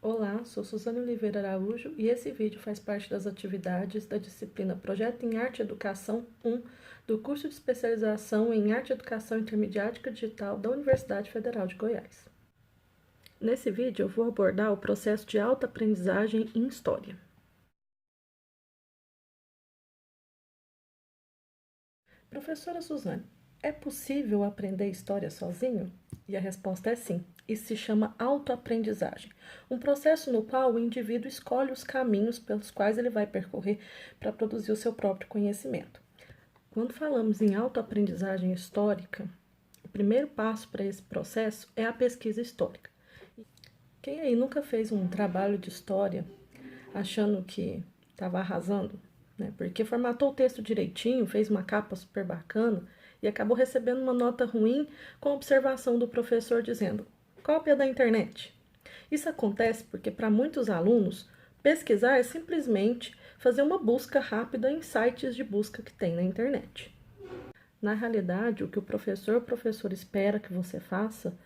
Olá, sou Suzane Oliveira Araújo e esse vídeo faz parte das atividades da disciplina Projeto em Arte e Educação 1 do curso de especialização em Arte e Educação Intermediática Digital da Universidade Federal de Goiás. Nesse vídeo eu vou abordar o processo de autoaprendizagem em História. Professora Suzane, é possível aprender história sozinho? E a resposta é sim. Isso se chama autoaprendizagem, um processo no qual o indivíduo escolhe os caminhos pelos quais ele vai percorrer para produzir o seu próprio conhecimento. Quando falamos em autoaprendizagem histórica, o primeiro passo para esse processo é a pesquisa histórica. Quem aí nunca fez um trabalho de história achando que estava arrasando, né? Porque formatou o texto direitinho, fez uma capa super bacana e acabou recebendo uma nota ruim com a observação do professor dizendo: cópia da internet. Isso acontece porque, para muitos alunos, pesquisar é simplesmente fazer uma busca rápida em sites de busca que tem na internet. Na realidade, o que o professor ou professora espera que você faça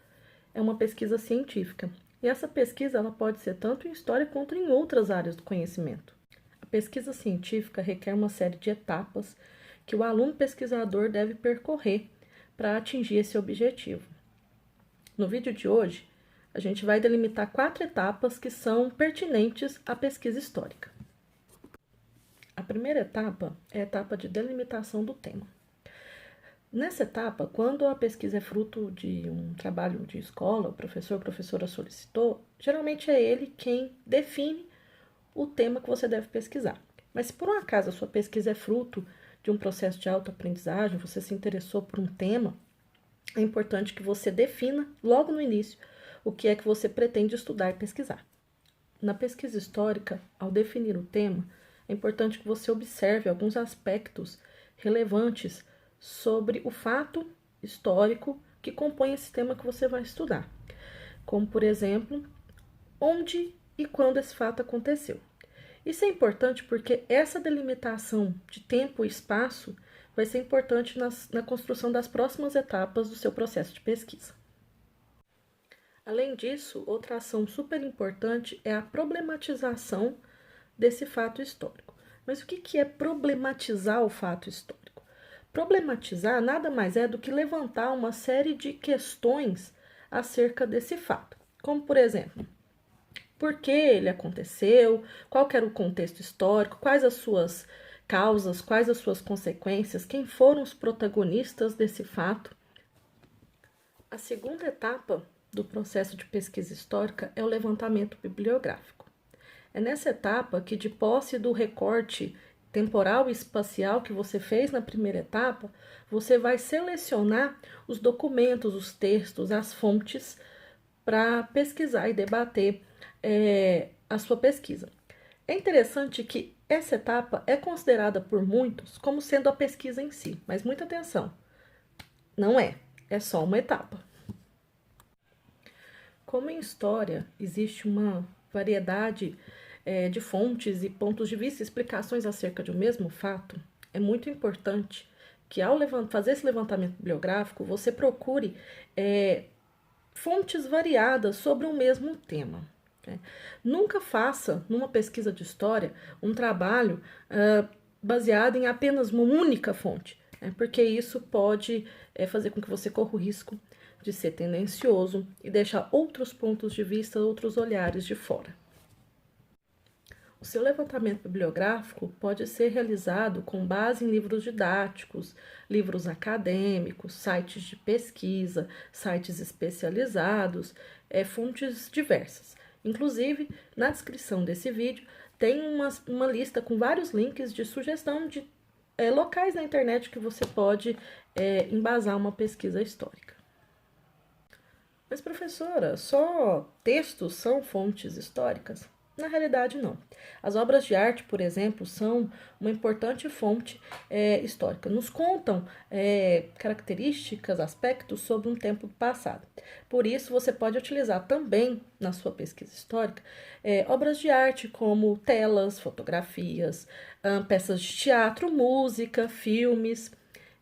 é uma pesquisa científica. E essa pesquisa ela pode ser tanto em história quanto em outras áreas do conhecimento. A pesquisa científica requer uma série de etapas que o aluno pesquisador deve percorrer para atingir esse objetivo. No vídeo de hoje, a gente vai delimitar 4 etapas que são pertinentes à pesquisa histórica. A primeira etapa é a etapa de delimitação do tema. Nessa etapa, quando a pesquisa é fruto de um trabalho de escola, o professor ou professora solicitou, geralmente é ele quem define o tema que você deve pesquisar. Mas se por um acaso a sua pesquisa é fruto de um processo de autoaprendizagem, você se interessou por um tema, é importante que você defina logo no início o que é que você pretende estudar e pesquisar. Na pesquisa histórica, ao definir o tema, é importante que você observe alguns aspectos relevantes sobre o fato histórico que compõe esse tema que você vai estudar, como, por exemplo, onde e quando esse fato aconteceu. Isso é importante porque essa delimitação de tempo e espaço vai ser importante na construção das próximas etapas do seu processo de pesquisa. Além disso, outra ação super importante é a problematização desse fato histórico. Mas o que é problematizar o fato histórico? Problematizar nada mais é do que levantar uma série de questões acerca desse fato, como, por exemplo, por que ele aconteceu, qual era o contexto histórico, quais as suas causas, quais as suas consequências, quem foram os protagonistas desse fato. A segunda etapa do processo de pesquisa histórica é o levantamento bibliográfico. É nessa etapa que, de posse do recorte temporal e espacial que você fez na primeira etapa, você vai selecionar os documentos, os textos, as fontes para pesquisar e debater a sua pesquisa. É interessante que essa etapa é considerada por muitos como sendo a pesquisa em si, mas muita atenção, não é, é só uma etapa. Como em história existe uma variedade de fontes e pontos de vista e explicações acerca de um mesmo fato, é muito importante que ao fazer esse levantamento bibliográfico, você procure fontes variadas sobre o mesmo tema. Né? Nunca faça, numa pesquisa de história, um trabalho baseado em apenas uma única fonte, porque isso pode fazer com que você corra o risco de ser tendencioso e deixar outros pontos de vista, outros olhares de fora. O seu levantamento bibliográfico pode ser realizado com base em livros didáticos, livros acadêmicos, sites de pesquisa, sites especializados, fontes diversas. Inclusive, na descrição desse vídeo tem uma lista com vários links de sugestão de locais na internet que você pode embasar uma pesquisa histórica. Mas, professora, só textos são fontes históricas? Na realidade, não. As obras de arte, por exemplo, são uma importante fonte histórica. Nos contam características, aspectos sobre um tempo passado. Por isso, você pode utilizar também, na sua pesquisa histórica, obras de arte como telas, fotografias, peças de teatro, música, filmes,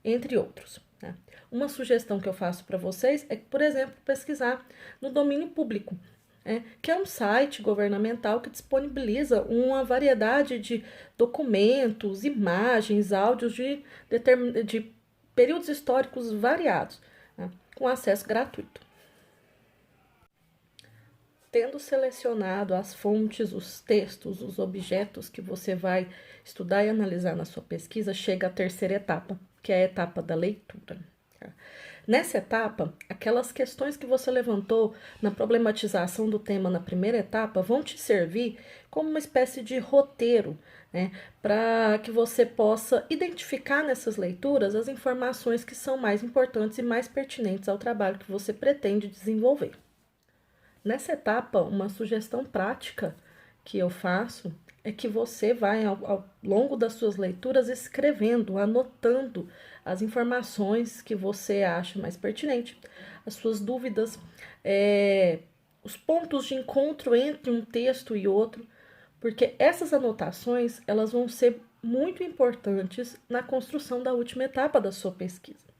entre outros. Né? Uma sugestão que eu faço para vocês é, por exemplo, pesquisar no domínio público. que é um site governamental que disponibiliza uma variedade de documentos, imagens, áudios de períodos históricos variados, né, com acesso gratuito. Tendo selecionado as fontes, os textos, os objetos que você vai estudar e analisar na sua pesquisa, chega a terceira etapa, que é a etapa da leitura. Nessa etapa, aquelas questões que você levantou na problematização do tema na primeira etapa vão te servir como uma espécie de roteiro, né, para que você possa identificar nessas leituras as informações que são mais importantes e mais pertinentes ao trabalho que você pretende desenvolver. Nessa etapa, uma sugestão prática que eu faço é que você vai, ao longo das suas leituras, escrevendo, anotando as informações que você acha mais pertinente, as suas dúvidas, os pontos de encontro entre um texto e outro, porque essas anotações elas vão ser muito importantes na construção da última etapa da sua pesquisa.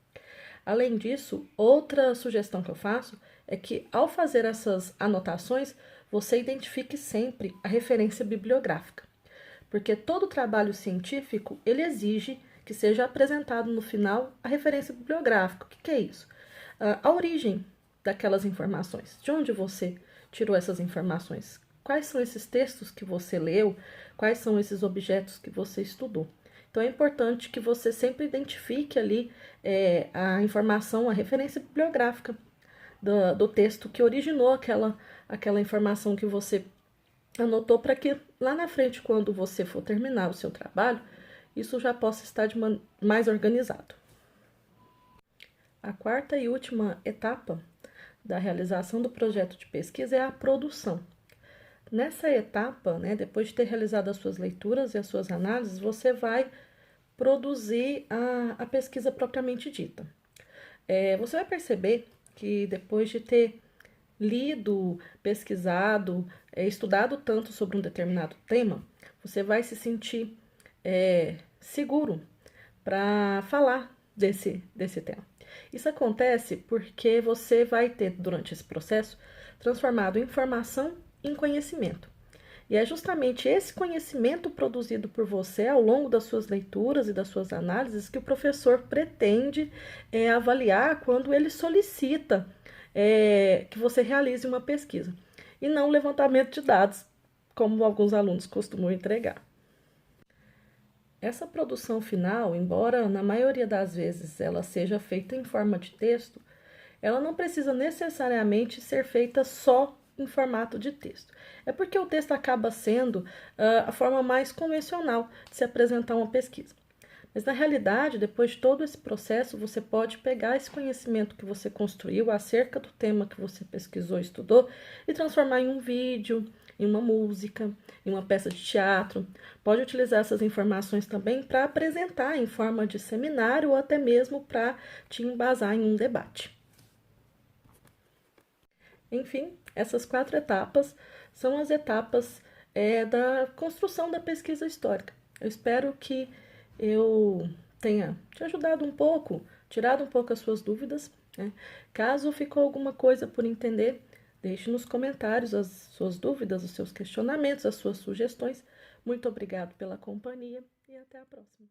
Além disso, outra sugestão que eu faço é que, ao fazer essas anotações, você identifique sempre a referência bibliográfica, porque todo trabalho científico ele exige que seja apresentado no final a referência bibliográfica. O que é isso? A origem daquelas informações, de onde você tirou essas informações, quais são esses textos que você leu, quais são esses objetos que você estudou. Então, é importante que você sempre identifique ali a informação, a referência bibliográfica do texto que originou aquela informação que você anotou, para que lá na frente, quando você for terminar o seu trabalho, isso já possa estar mais organizado. A quarta e última etapa da realização do projeto de pesquisa é a produção. Nessa etapa, né, depois de ter realizado as suas leituras e as suas análises, você vai produzir a pesquisa propriamente dita. Você vai perceber que depois de ter lido, pesquisado, estudado tanto sobre um determinado tema, você vai se sentir seguro para falar desse tema. Isso acontece porque você vai ter, durante esse processo, transformado informação em conhecimento. E é justamente esse conhecimento produzido por você ao longo das suas leituras e das suas análises que o professor pretende avaliar quando ele solicita que você realize uma pesquisa, e não levantamento de dados, como alguns alunos costumam entregar. Essa produção final, embora na maioria das vezes ela seja feita em forma de texto, ela não precisa necessariamente ser feita só em formato de texto. É porque o texto acaba sendo a forma mais convencional de se apresentar uma pesquisa. Mas, na realidade, depois de todo esse processo, você pode pegar esse conhecimento que você construiu acerca do tema que você pesquisou e estudou e transformar em um vídeo, em uma música, em uma peça de teatro. Pode utilizar essas informações também para apresentar em forma de seminário ou até mesmo para te embasar em um debate. Enfim, essas 4 etapas são as etapas da construção da pesquisa histórica. Eu espero que eu tenha te ajudado um pouco, tirado um pouco as suas dúvidas, né? Caso ficou alguma coisa por entender, deixe nos comentários as suas dúvidas, os seus questionamentos, as suas sugestões. Muito obrigado pela companhia e até a próxima.